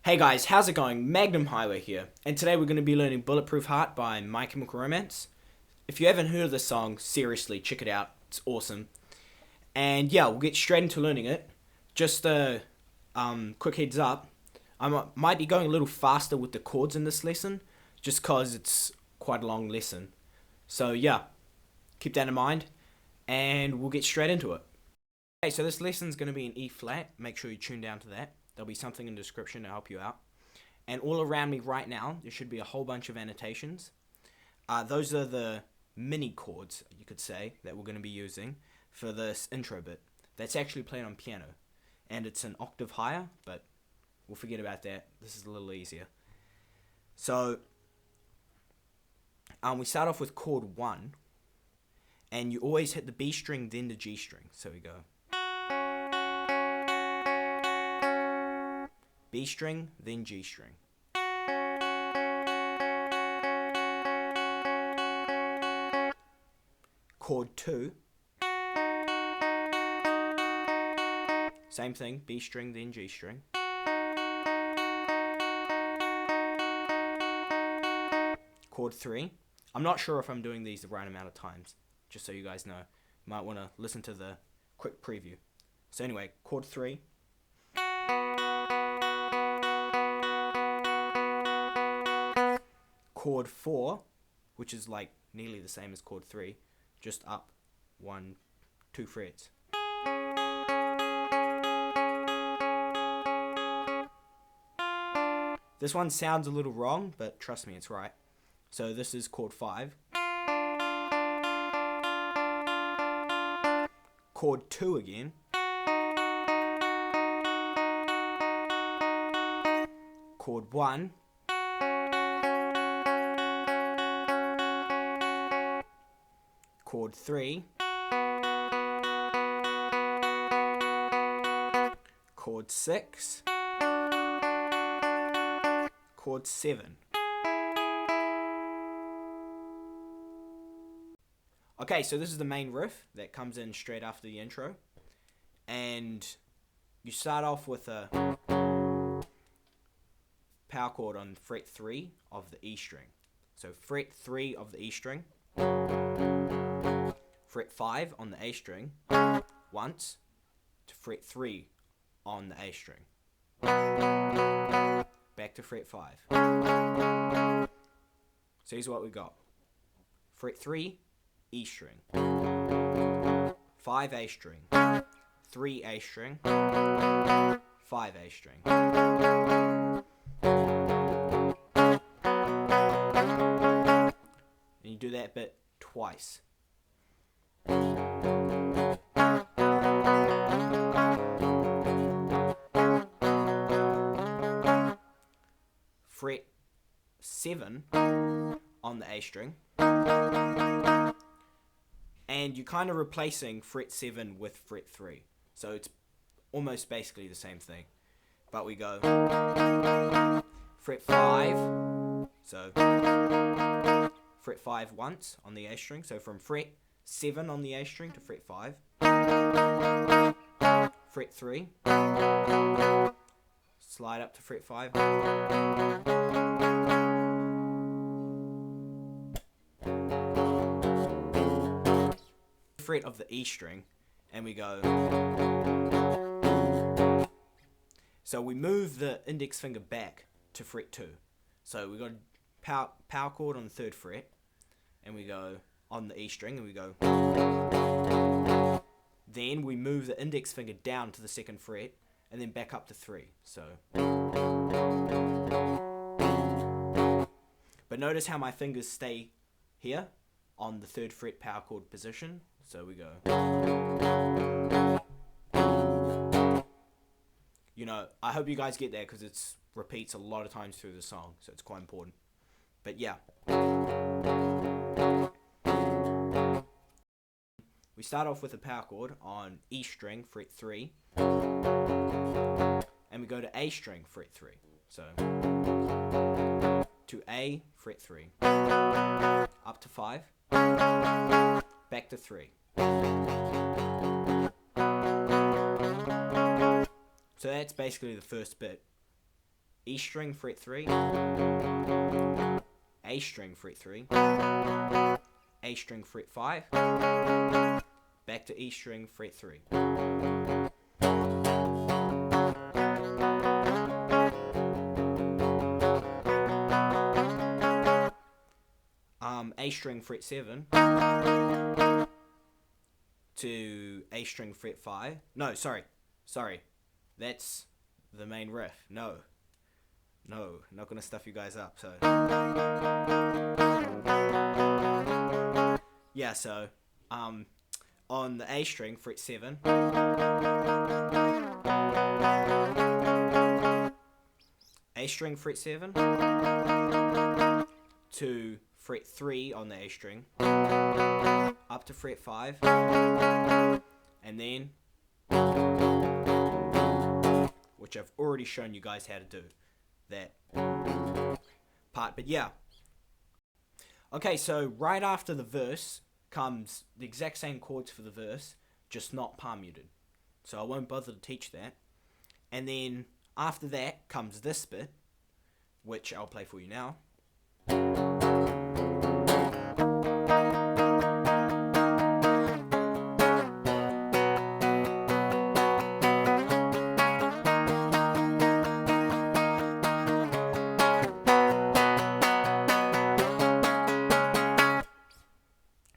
Hey guys, how's it going? MagnumHighway here, and today we're going to be learning Bulletproof Heart by My Chemical Romance. If you haven't heard of this song, seriously, check it out. It's awesome. And yeah, we'll get straight into learning it. Just a quick heads up, might be going a little faster with the chords in this lesson, just cause it's quite a long lesson. So yeah, keep that in mind, and we'll get straight into it. Okay, so this lesson's going to be in E flat. Make sure you tune down to that. There'll be something in the description to help you out. And all around me right now, there should be a whole bunch of annotations. Those are the mini chords, you could say, that we're going to be using for this intro bit. That's actually played on piano. And it's an octave higher, but we'll forget about that. This is a little easier. So, we start off with chord 1. And you always hit the B string, then the G string. So we go B string, then G string. Chord 2. Same thing, B string, then G string. Chord 3. I'm not sure if I'm doing these the right amount of times, just so you guys know. You might want to listen to the quick preview. So anyway, chord 3. Chord 4, which is like nearly the same as chord 3, just up 2 frets. This one sounds a little wrong, but trust me, it's right. So this is chord 5. Chord 2 again. Chord 1. Chord 3. Chord 6. Chord 7. Okay, so this is the main riff that comes in straight after the intro. And you start off with a power chord on fret 3 of the E string. So fret 3 of the E string. Fret 5 on the A string once to fret 3 on the A string. Back to fret 5. So here's what we got. Fret 3, E string. 5 A string. 3 A string. 5 A string. And you do that bit twice. Fret 7 on the A string, and you're kind of replacing fret 7 with fret 3, so it's almost basically the same thing, but we go fret 5, so fret 5 once on the A string, so from fret 7 on the A string to fret 5, fret 3, slide up to fret 5, fret of the E string, and we go. So we move the index finger back to fret 2. So we got a power chord on the 3rd fret, and we go on the E string, and we go. Then we move the index finger down to the 2nd fret, and then back up to 3. So, but notice how my fingers stay here on the 3rd fret power chord position. So we go. You know, I hope you guys get that because it repeats a lot of times through the song, so it's quite important. But yeah. We start off with a power chord on E string, fret 3. And we go to A string, fret 3. So, to A, fret 3. Up to 5. Back to 3. So that's basically the first bit. E string, fret 3, A string, fret 3, A string, fret 5, back to E string, fret 3. A string, fret 7 to A string, fret 5. No, sorry. That's the main riff. No, not gonna stuff you guys up. So yeah, so on the A string, fret 7, A string, fret 7 to fret 3 on the A string, up to fret 5, and then, which I've already shown you guys how to do that part, but yeah. Okay, so right after the verse comes the exact same chords for the verse, just not palm muted. So I won't bother to teach that. And then after that comes this bit, which I'll play for you now.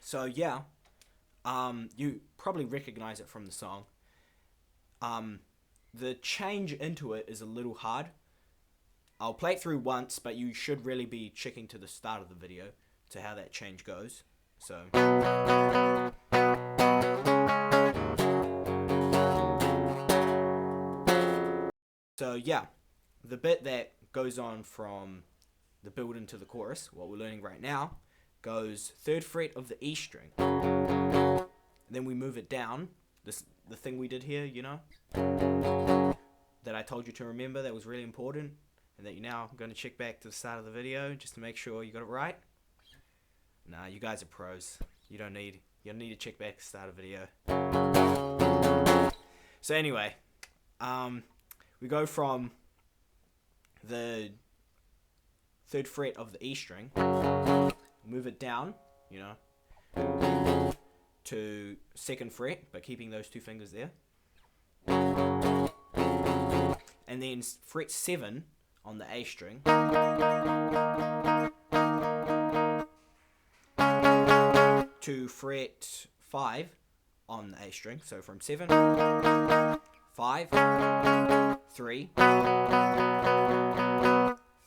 So yeah, you probably recognize it from the song. The change into it is a little hard. I'll play it through once, but you should really be checking to the start of the video to how that change goes. So yeah, the bit that goes on from the build into the chorus, what we're learning right now, goes 3rd fret of the E string. And then we move it down. The thing we did here, you know, that I told you to remember, that was really important, and that you're now going to check back to the start of the video just to make sure you got it right. Nah, you guys are pros. You don't need to check back to the start of the video. So anyway, we go from the 3rd fret of the E string, move it down, you know, to 2nd fret, but keeping those 2 fingers there. And then fret 7 on the A string to fret 5 on the A string. So from 7, 5, 3,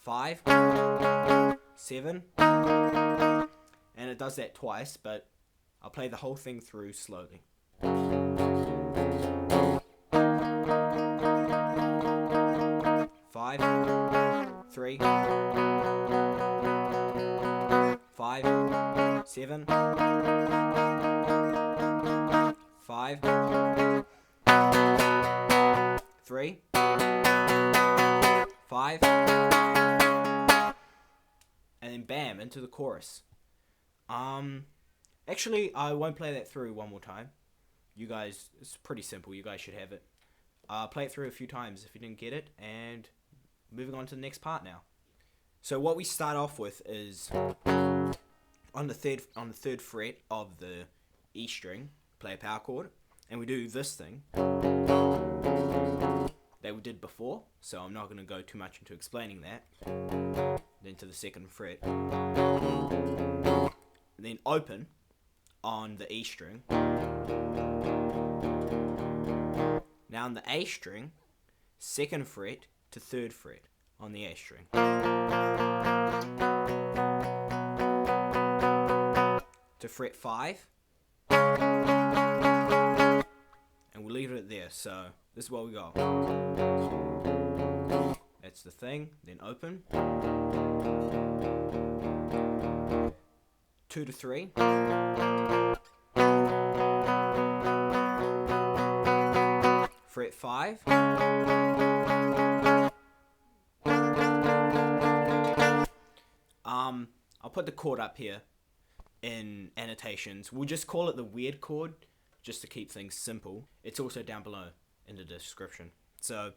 5, 7, and it does that twice, but I'll play the whole thing through slowly. 5, 3, 5, 7, 5, 3, 5, and then bam, into the chorus. Actually, I won't play that through one more time. You guys, it's pretty simple. You guys should have it. Play it through a few times if you didn't get it, and moving on to the next part now. So what we start off with is on the third fret of the E string, play a power chord, and we do this thing that we did before. So I'm not going to go too much into explaining that. Then to the 2nd fret, and then open on the E string. Now on the A string, 2nd fret to 3rd fret on the A string. To fret 5. And we'll leave it there. So this is what we got. That's the thing. Then open. 2 to 3. Fret 5. I'll put the chord up here in annotations. We'll just call it the weird chord, just to keep things simple. It's also down below in the description. So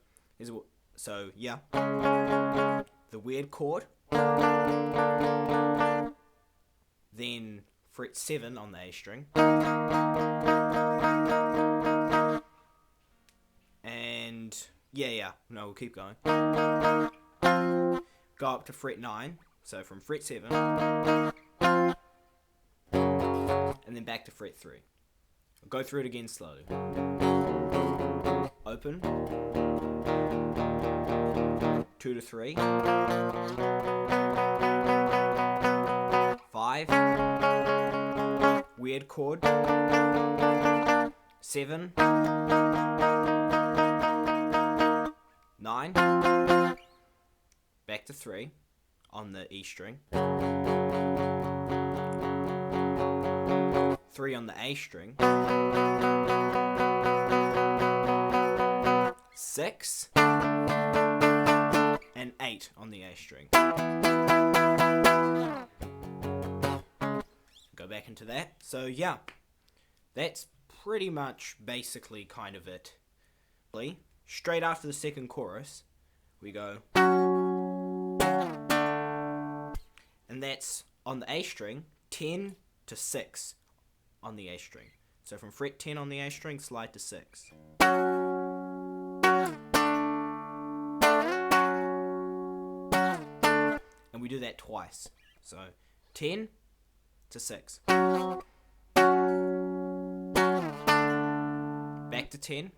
So yeah, the weird chord, then fret 7 on the A string, and no, we'll keep going. Go up to fret 9, so from fret 7, and then back to fret 3. I'll go through it again slowly. Open, 2 to 3, 5, weird chord, 7, 9, back to 3 on the E string, 3 on the A string, 6, and 8 on the A string. Go back into that. So yeah, that's pretty much basically kind of it. Straight after the second chorus, we go, and that's on the A string, 10 to 6 on the A string. So from fret 10 on the A string, slide to 6. And we do that twice. So 10 to 6. Back to 10.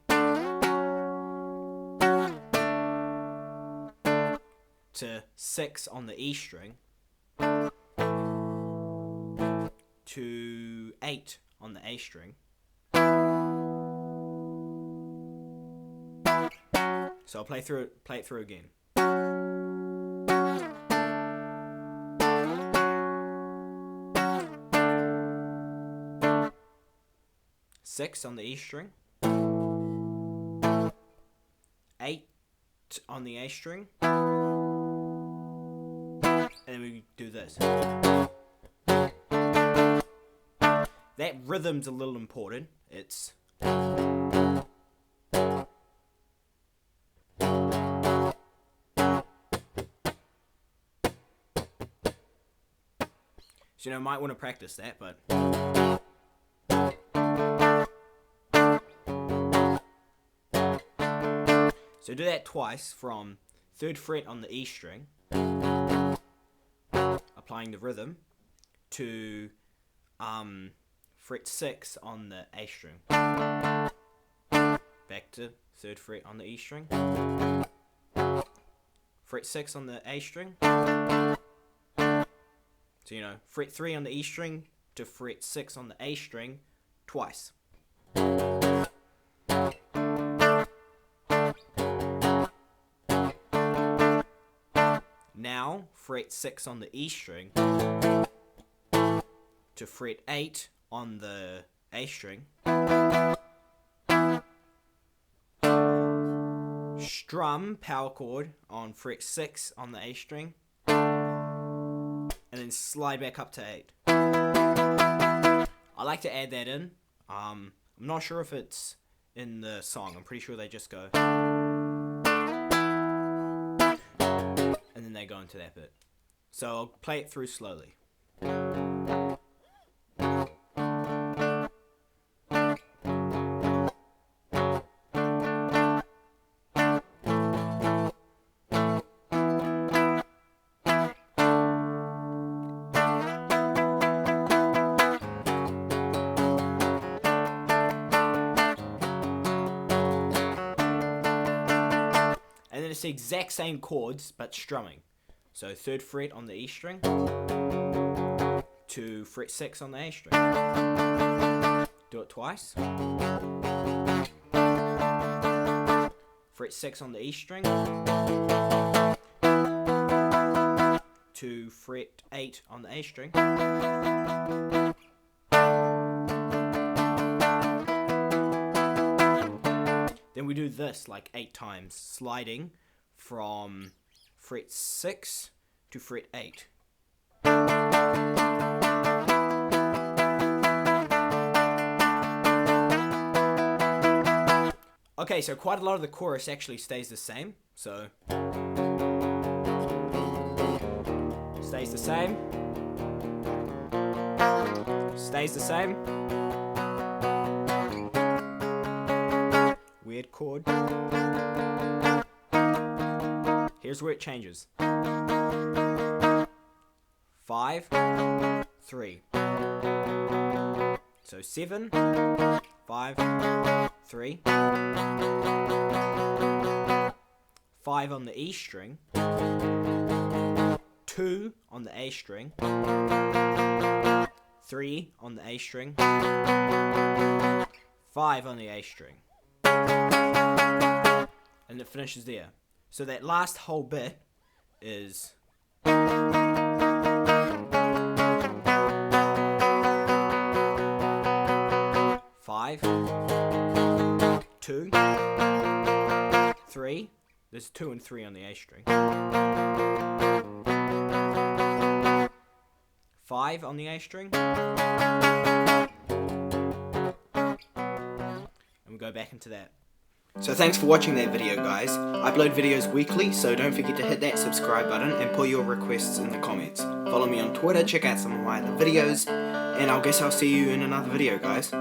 To 6 on the E string. To 8 on the A string. So I'll play it through again. Six on the E string, 8 on the A string, and then we do this. That rhythm's a little important. It's so, might want to practice that, but so do that twice from 3rd fret on the E string, applying the rhythm, to fret 6 on the A string. Back to 3rd fret on the E string, fret 6 on the A string. So, fret 3 on the E string to fret 6 on the A string twice. Now, fret 6 on the E string to fret 8 on the A string. Strum power chord on fret 6 on the A string. And then slide back up to 8. I like to add that in. I'm not sure if it's in the song. I'm pretty sure they just go. And then they go into that bit. So I'll play it through slowly. And then it's the exact same chords, but strumming. So 3rd fret on the E string to fret 6 on the A string. Do it twice. Fret 6 on the E string to fret 8 on the A string. Then we do this like 8 times, sliding from fret 6 to fret 8. Okay, so quite a lot of the chorus actually stays the same. So stays the same. Stays the same. Weird chord. Here's where it changes. 5, 3. So 7, 5, 3. 5 on the E string. 2 on the A string. 3 on the A string. 5 on the A string. And it finishes there. So that last whole bit is 5, 2, 3. There's 2 and 3 on the A string. 5 on the A string. And we go back into that. So thanks for watching that video, guys. I upload videos weekly, so don't forget to hit that subscribe button and put your requests in the comments. Follow me on Twitter, check out some of my other videos, and I guess I'll see you in another video, guys.